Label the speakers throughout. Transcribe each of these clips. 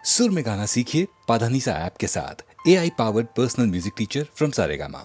Speaker 1: सुर में गाना सीखिए पाधानीसा ऐप के साथ। AI powered personal music teacher from Saregama.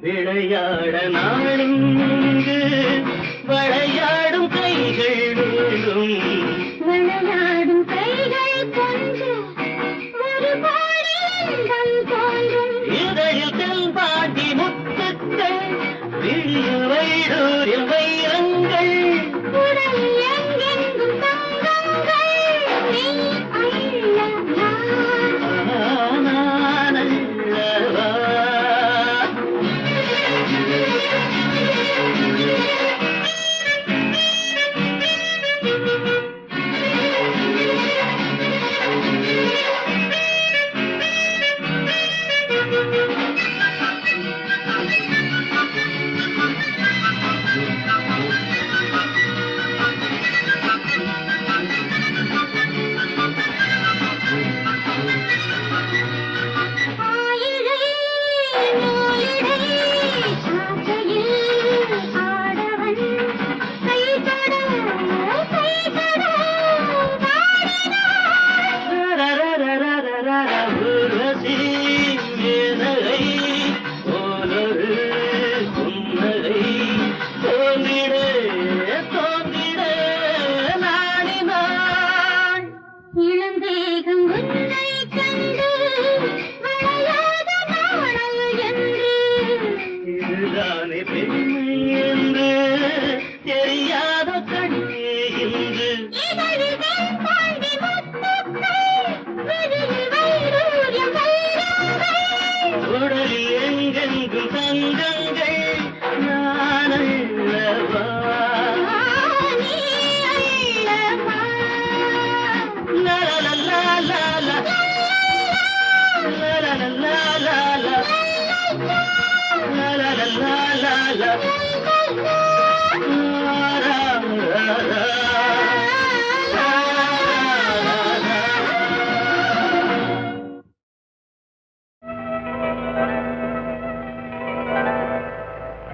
Speaker 2: விளையாட நாடுங்கு விளையாடும் கைகள் வேண்டும், விளையாடும் கைகள் கொண்டு ஒரு பாடியம் தோன்றும். இதழில் தென்பாண்டி முத்துக்கள், விழியில் வைடூரில் வைரங்கள், உடல் எங்கெங்கும் தங்கங்கள். நீ அல்லவா நான் அல்லவா.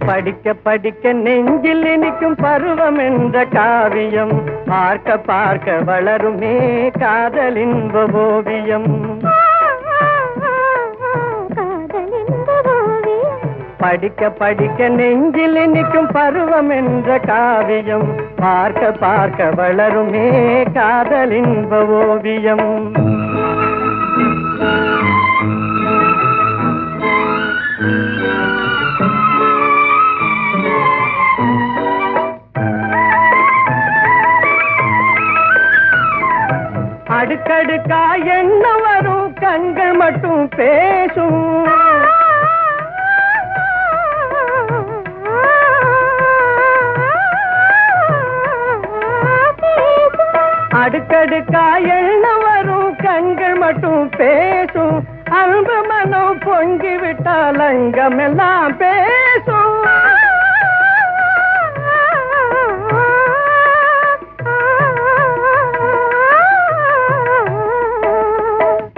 Speaker 2: படிக்க படிக்க நெஞ்சில் இனிக்கும் பருவம் என்ற காவியம், பார்க்க பார்க்க வளருமே காதலின் ஓவியம். படிக்க படிக்க நெஞ்சில் இனிக்கும் பருவம் என்ற காவியம், பார்க்க பார்க்க வளருமே காதலின் ஓவியம். அடுக்கடுக்கா என்ன வரும், கண்கள் மட்டும் பேசும். காயெண்ண வரும் கண்கள் மட்டும் பேசும் அன்பு மனம் பொங்கி விட்டால் அங்கமெல்லாம் பேசும்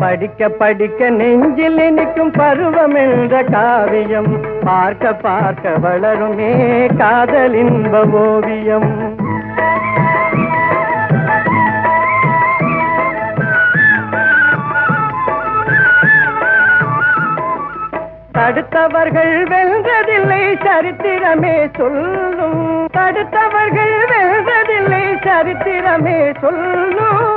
Speaker 2: படிக்க படிக்க நெஞ்சில் இனிக்கும் பருவம் என்ற காவியம் பார்க்க பார்க்க வளருமே காதலின்ப ஓவியம் தடுத்தவர்கள் வென்றதில்லை சரித்திரமே சொல்லும் தடுத்தவர்கள் வென்றதில்லை சரித்திரமே சொல்லும்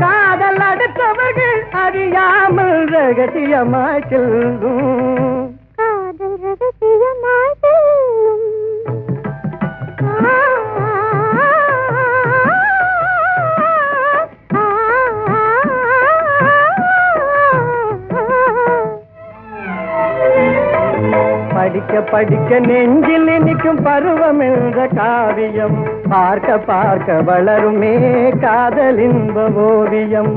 Speaker 2: காதல் அடுத்தவர்கள் அறியாமல் ரகசியமாய் செல்லும் காதல் ரகசியமாய் செல்லும் படிக்க படிக்க நெஞ்சில் இனிக்கும் பருவம் என்ற காவியம் பார்க்க பார்க்க வளருமே காதலின்ப ஓவியம்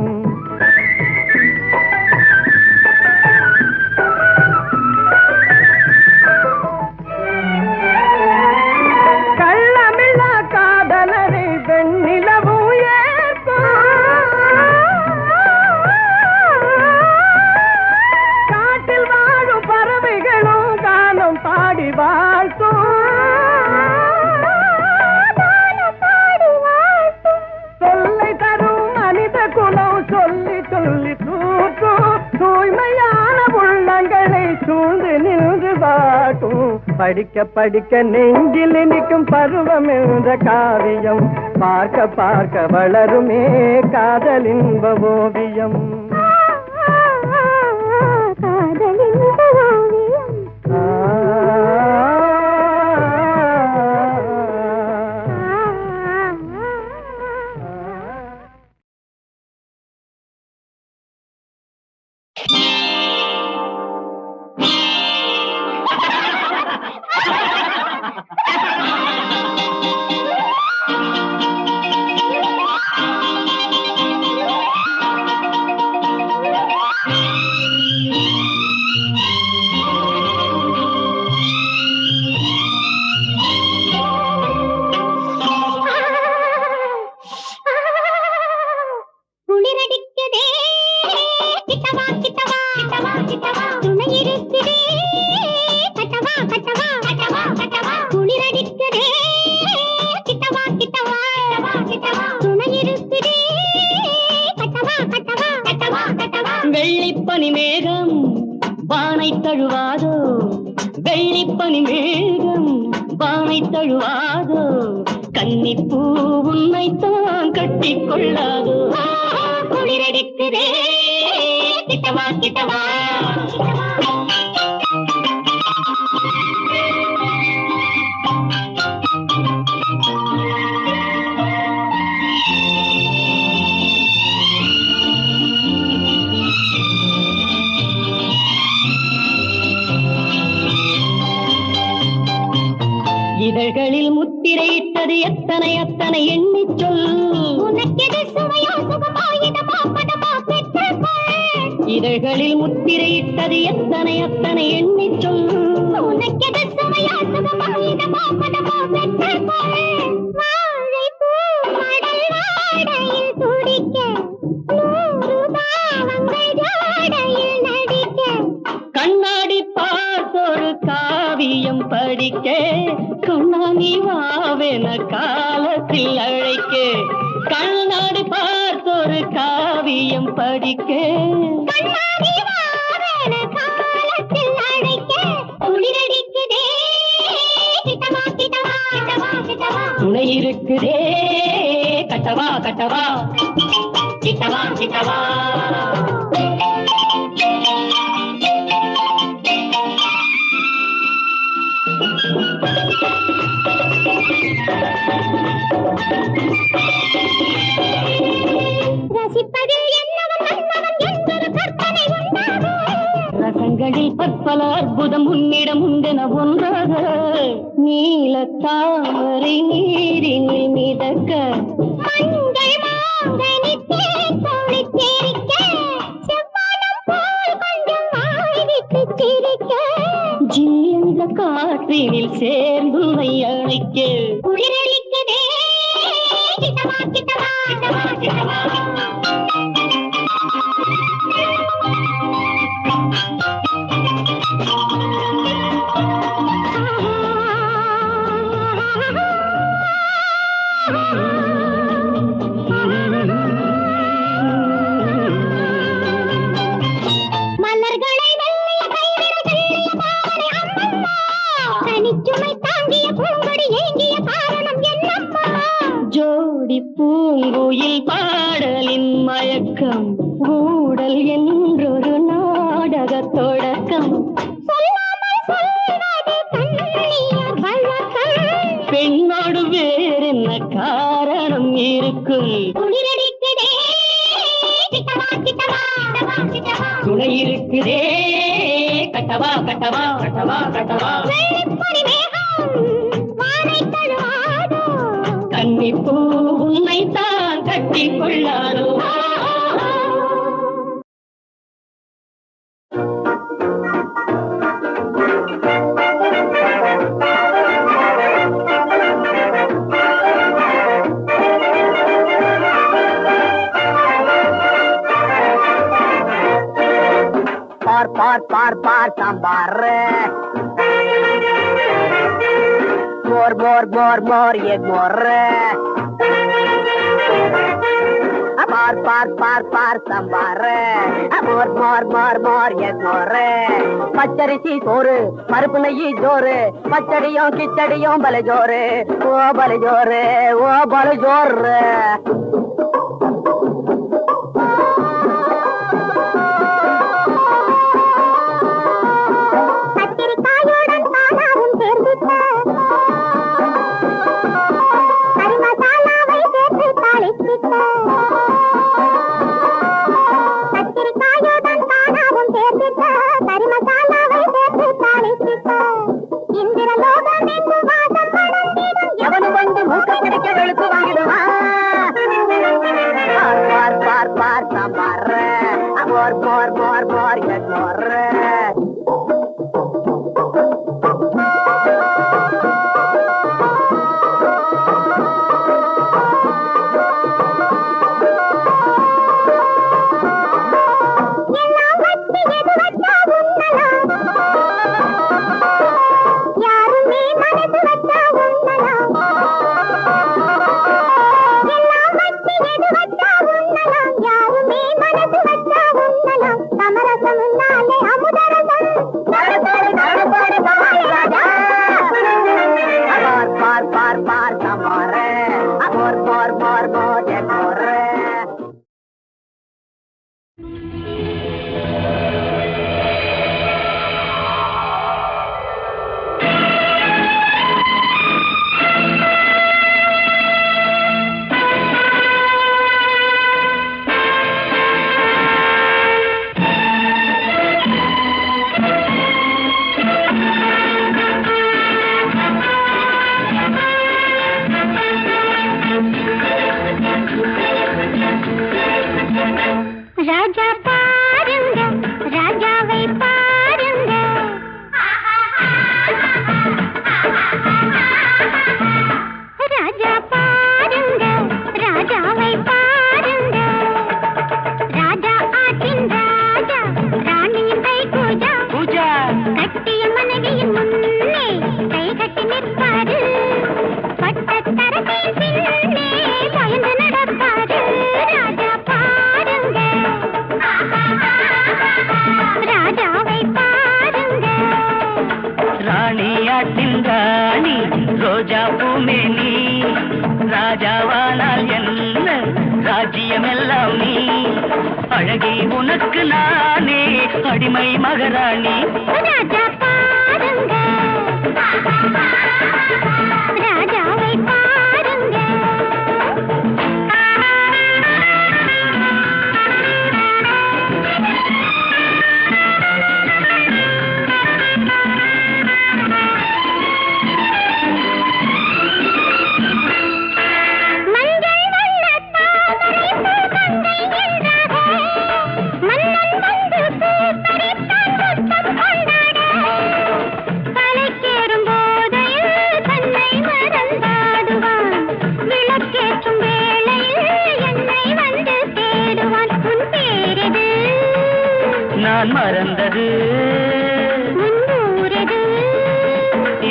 Speaker 2: கள்ளமில்லா காதலரை வெண்ணிலவும் ஏற்போம் காட்டில் வாழும் பறவைகளும் கானம் பாடி வாழ்த்தும் சொல்லை தரும் மனித குலம் சொல்லி சொல்லி தூக்கும் தூய்மையான உள்ளங்களை சூழ்ந்து நின்று வாட்டும் படிக்க படிக்க நெஞ்சில் இனிக்கும் பருவம் என்ற காவியம் பார்க்க பார்க்க வளருமே காதலின்ப ஓவியம் காதலின்ப ஓவியம்
Speaker 3: வெள்ளிப்பனி மேகம் வானை தழுவாதோ வெள்ளிப்பனி மேகம் வானை தழுவாதோ கன்னிப்பூ உன்னைத்தான் கட்டிக் கொள்ளாதோ குளிரடிக்குதே கிட்டவா கிட்டவா இதழ்களில் முத்திரையிட்டது எத்தனை எத்தனை எண்ணிச் சொல் உனக்கெது சுவையோ சுகமோ இதமோ பதமோ பெற்றுக்கொள் இதழ்களில் முத்திரையிட்டது எத்தனை எத்தனை எண்ணிச் சொல் உனக்கெது சுவையோ சுகமோ இதமோ பதமோ பெற்றுக்கொள் வாழைப்பூ மடல் வாடையில் துடிக்க நூறு பாவங்கள் ஜாடையில் நடிக்க கண்ணாடி பார்த்தொரு காவியம் படிக்க கண்ணாடி வாவென காலத்தில் அழைக்க கண்ணாடி பார்த்தொரு காவியம் படிக்க கண்ணாடி வாவென காலத்தில் அழைக்க குளிரடிக்குதே கிட்டவா கிட்டவா கிட்டவா கிட்டவா துணை இருக்குதே கட்டவா கட்டவா கிட்டவா கிட்டவா ரசிப்பதில் என்னவன் மன்னவன் என்பது கற்பனை உண்டாகும் கண்களில் பற்பல அற்புதம் உன்னிடம் உண்டென ஒன்றாக நீல தாமரை நீரினில் மிதக்க மங்கள் மாங்கனி தேத்தோளி தேரிக்க செவ்வானம் போல் கொஞ்சம் வாய் விட்டு சிரிக்க ஜீந்த காற்றினில் சேர்ந்து அழைக்க குளிரளிக்கதே கிட்டவா கிட்டவா கிட்டவா கிட்டவா மலர்களை வெள்ளிய கைவிரல்களிய பாவனை அம்மம்மா கனிச்சுமை தாங்கிய பூங்கொடி ஏங்கிய காரணம் என்னம்மா ஜோடி பூங்குயில் பாடலின் மயக்கம் ஊடல் என்றொரு நாடக தொடக்கம் பெண்ணோடு வேறென்ன காரணம் இருக்கும் துணை இருக்குதே கட்டவா கட்டவா கட்டவா கட்டவா கன்னிப்பூ உன்னை தான் கட்டிக் கொள்ளாதோ
Speaker 2: पार सांबार मोर मोर मोर मोर ये मोर पार सांबार मोर मोर मोर मोर ये मोर பச்சரிசி சோறு பருப்பு நெய்யி ஜோறு பச்சடியும் கிச்சடியும் பல ஜோறு ஓ பல ஜோறு ஓ பல ஜோறு
Speaker 3: பறந்தது
Speaker 2: ஊரது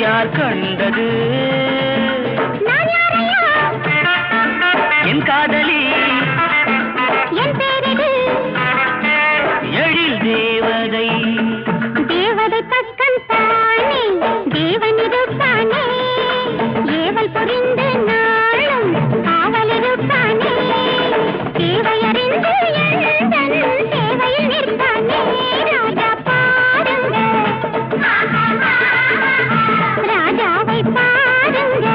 Speaker 3: யார் கண்டது என் காதலி
Speaker 2: என் பேரது
Speaker 3: எழில் தேவதை
Speaker 2: தேவதை பக்கம் தானே தேவனிருப்பானே ஏவல் புரிந்து நாளும் காவலிருப்பானே தேவையறிந்து எந்தன் சேவையில் நிற்பானே ராஜா பாருங்க ராஜாவை பாருங்க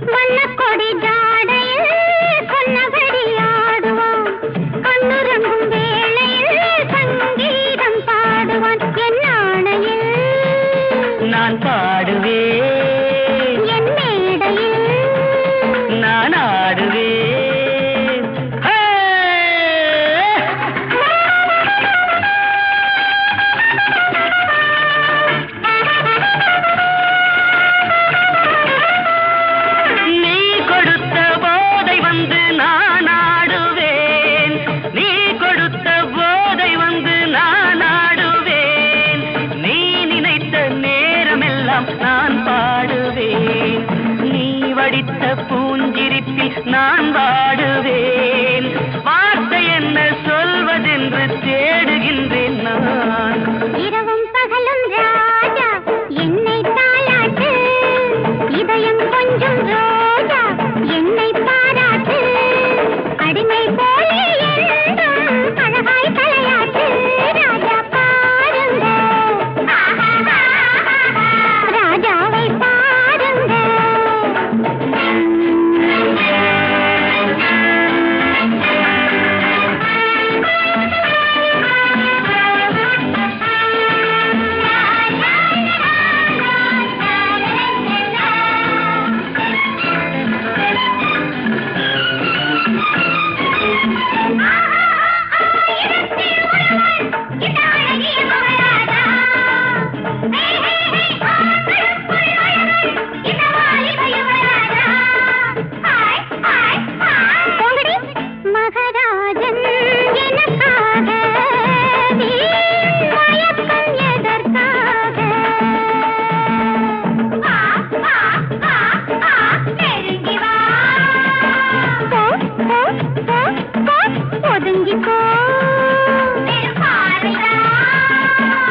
Speaker 2: வண்ணக்கொடி ஜாடையில் கொன்னபடி ஆடுவான் கண்ணுறங்கும் வேளையில் சங்கீதம் பாடுவான் என் ஆணையில்
Speaker 3: நான் பாடுவேன்
Speaker 2: என் மேடையில்
Speaker 3: நான் ஆடுவேன் ஹே! நீ கொடுத்த போதை வந்து நான் ஆடுவேன் நீ கொடுத்த போதை வந்து நான் ஆடுவேன் நீ நினைத்த நேரமெல்லாம் நான் பாடுவேன் நீ வடித்த பூஞ்சிரிப்பில் நான் பாடுவேன் வார்த்தை என்ன சொல்வதென்று தேடுகின்றேன் நான்
Speaker 2: இரவும் பகலும் ராஜா என்னை தாளாட்டு இதயம் கொஞ்சம் ரோஜா என்னை பாராட்டு அடிமை போலே என்றும் அழகாய் தலையாட்டு ராஜா பாருங்க ராஜாவை பாருங்க மகராஜன் எனக்காக மயக்கம் எதற்காக நெருங்கி வா ஒதுங்கி போ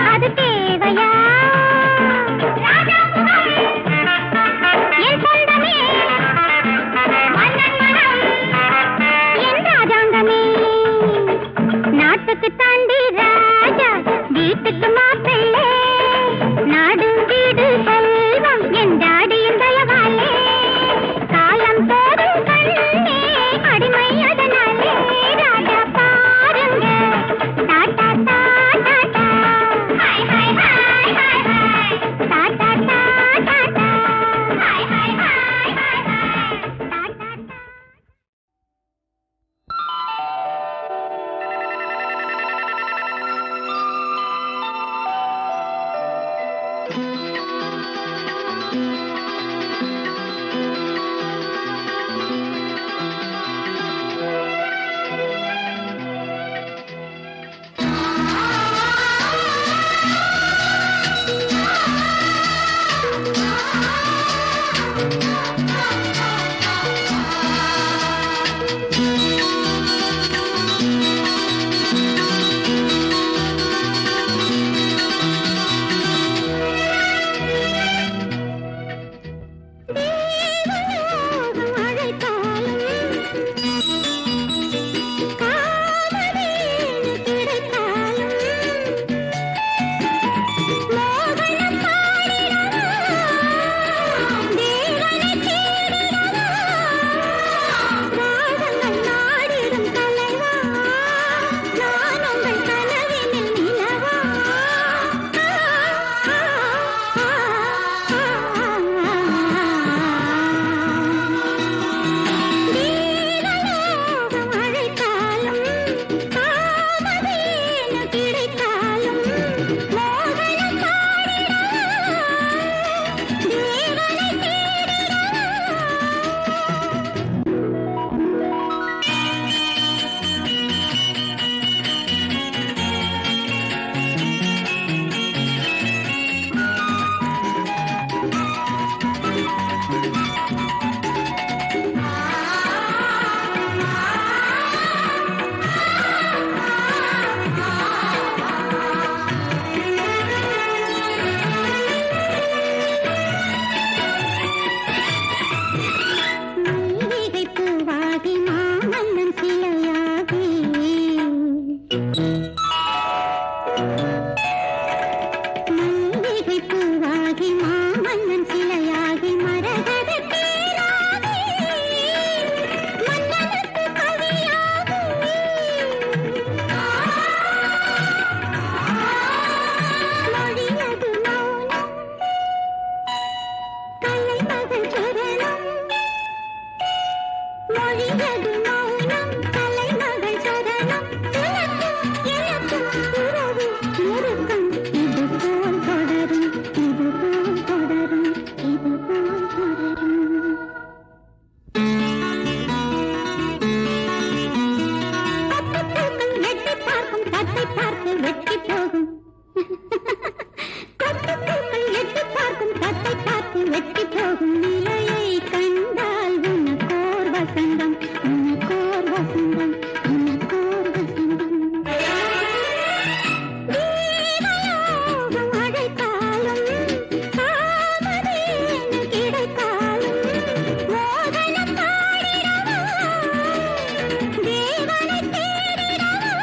Speaker 2: அது தேவையா என் சொந்தமே மன்னன் மனம் என் ராஜாங்கமே நாட்டுக்கு தாண்டி ராஜா வீட்டுக்கு மாப்பிள்ளை நாடு வீடு செல்வம் என் டாடியின் தயவாலே காலம் போதும் கண்ணே அடிமை அதனாலே ராஜா பாருங்க Tata Tata hi hi hi hi hi Tata Tata hi hi hi hi hi Tata
Speaker 4: மல்லிகை பூவாகி மாமன்னன் சிலையாகி மரகத தேராகி மன்னனுக்கு கவியாகி மொழியது மௌனம் கலைமகள் சரணம் மொழியது மௌனம் கலைமகள் சரணம் எனக்கும் உறவு நெருக்கம் இதுபோல் தொடரும் இதுபோல் தொடரும் இதுபோல் தொடரும் கொட்டுப்பூக்கள் எட்டி பார்க்கும் தத்தை பார்த்து வெட்டி போகும் கொட்டுப்பூக்கள் எட்டி பார்க்கும் தத்தை பார்த்து வெட்டி போகும் நிலையை கண்டால் உனக்கோர் வசந்தம் உனக்கோர் வசந்தம் உனக்கோர் வசந்தம் தேவலோகம் அழைத்தாலும் காமதேனு கிடைத்தாலும் மோகனம் பாடிடவா தேவனை தேடிடவா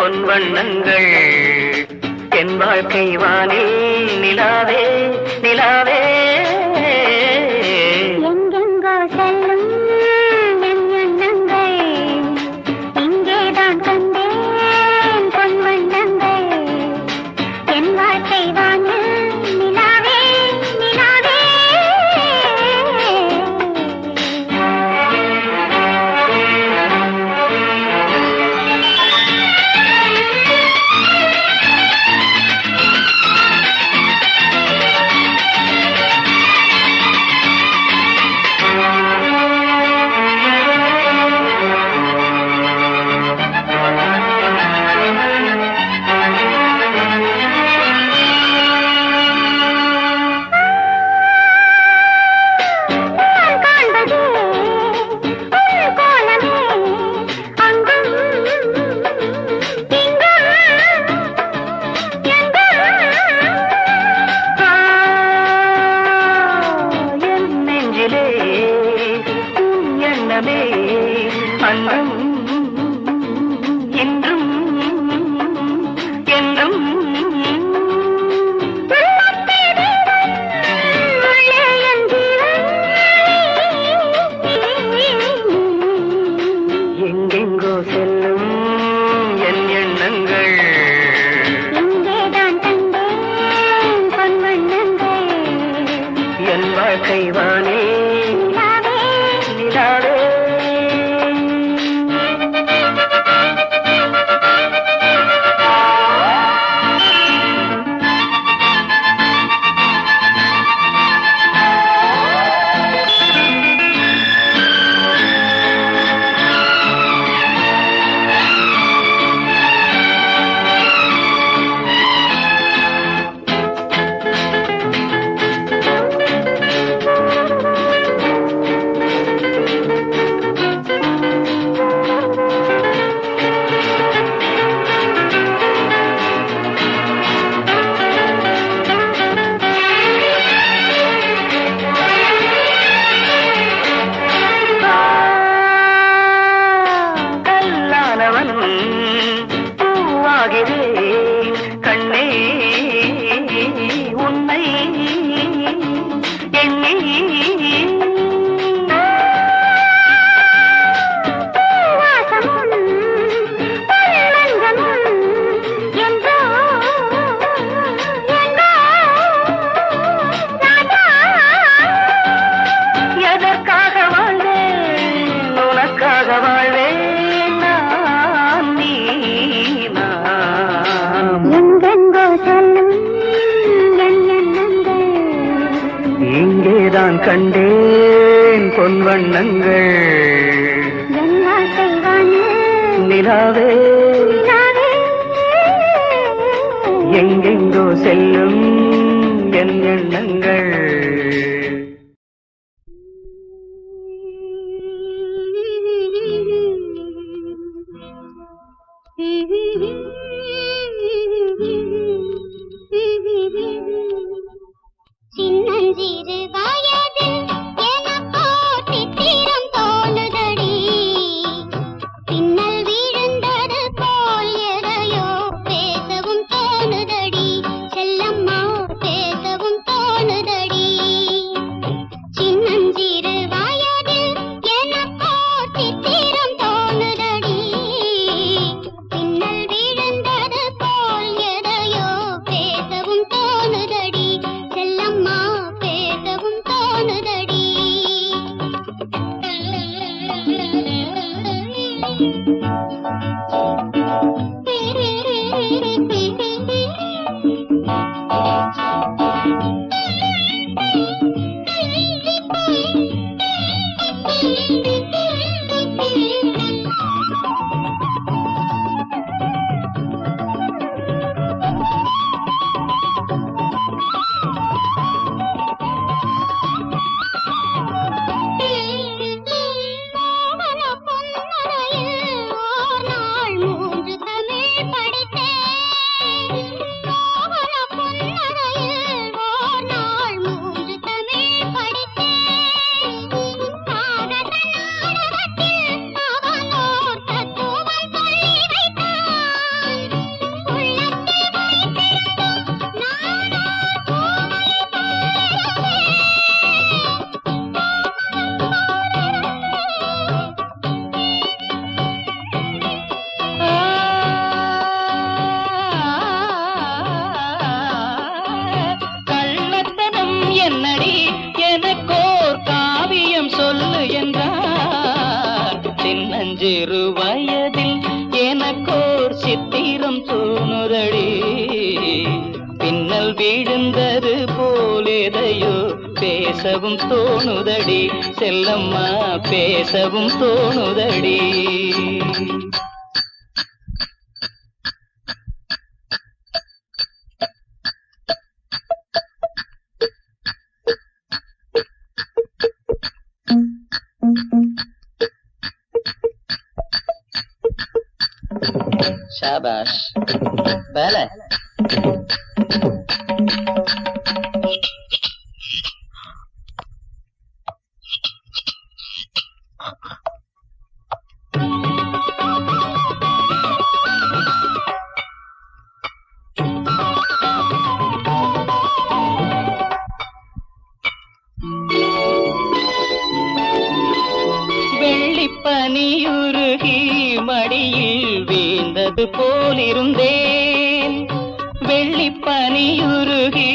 Speaker 3: பொன் வண்ணங்கள் என் வாழ்க்கை வானில் நிலாவே நிலாவே
Speaker 4: எங்கெங்கோ செல்லும் என் எண்ணங்கள் இங்கேதான் கண்டேன் பொன் வண்ணங்கள் என் வாழ்க்கை வானில் நிலாவே நிலாவே
Speaker 3: அன்றும் என்றும் என்றும் எங்கெங்கோ செல்லும் என் எண்ணங்கள்
Speaker 4: இங்கேதான் கண்டேன் பொன் வண்ணங்கள்
Speaker 3: என் வாழ்க்கை வானே நிலாவே பூவாகிறேன் கண்ணே உன்னை எண்ணி எதற்காக வாழ்வேன் உனக்காக வாழ்வேன்
Speaker 4: எங்கெங்கோ செல்லும் என் எண்ணங்கள்
Speaker 3: இங்கேதான் கண்டேன் பொன் வண்ணங்கள்
Speaker 4: என் வாழ்க்கை வானில்
Speaker 3: நிலாவே
Speaker 4: நிலாவே
Speaker 3: எங்கெங்கோ செல்லும் என் எண்ணங்கள்
Speaker 4: சின்னஞ்சிறு வயதில் எனக்கோ சித்திரம் தோணுதடி பின்னல் விழுந்தது போல் எதையோ பேசவும் தோணுதடி செல்லம்மா பேசவும் தோணுதடி சின்னஞ்சிறு வயதில் எனக்கோ சித்திரம் தோணுதடி பின்னல் விழுந்த
Speaker 3: சித்திரம் தோணுதடி பின்னல் விழுந்தது போலேதையோ பேசவும் தோணுதடி செல்லம்மா பேசவும் தோணுதடி ஷாபாஷ் வேலை வெள்ளிப்பனியுருகி மடியில் வீழ்ந்தது போலிருந்தேன் வெள்ளிப்பனியுருகி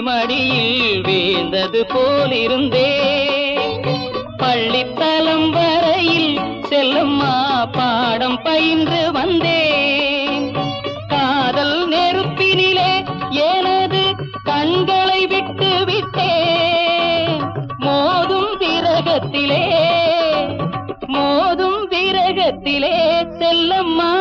Speaker 3: மடியில் வீழ்ந்தது போலிருந்தேன் பள்ளித்தலம் வரையில் செல்லம்மா பாடம் பயின்று வந்தேன் காதல் நெருப்பினிலே எனது கண்களை விட்டு விட்டேன் மோதும் விரகத்திலே செல்லம்மா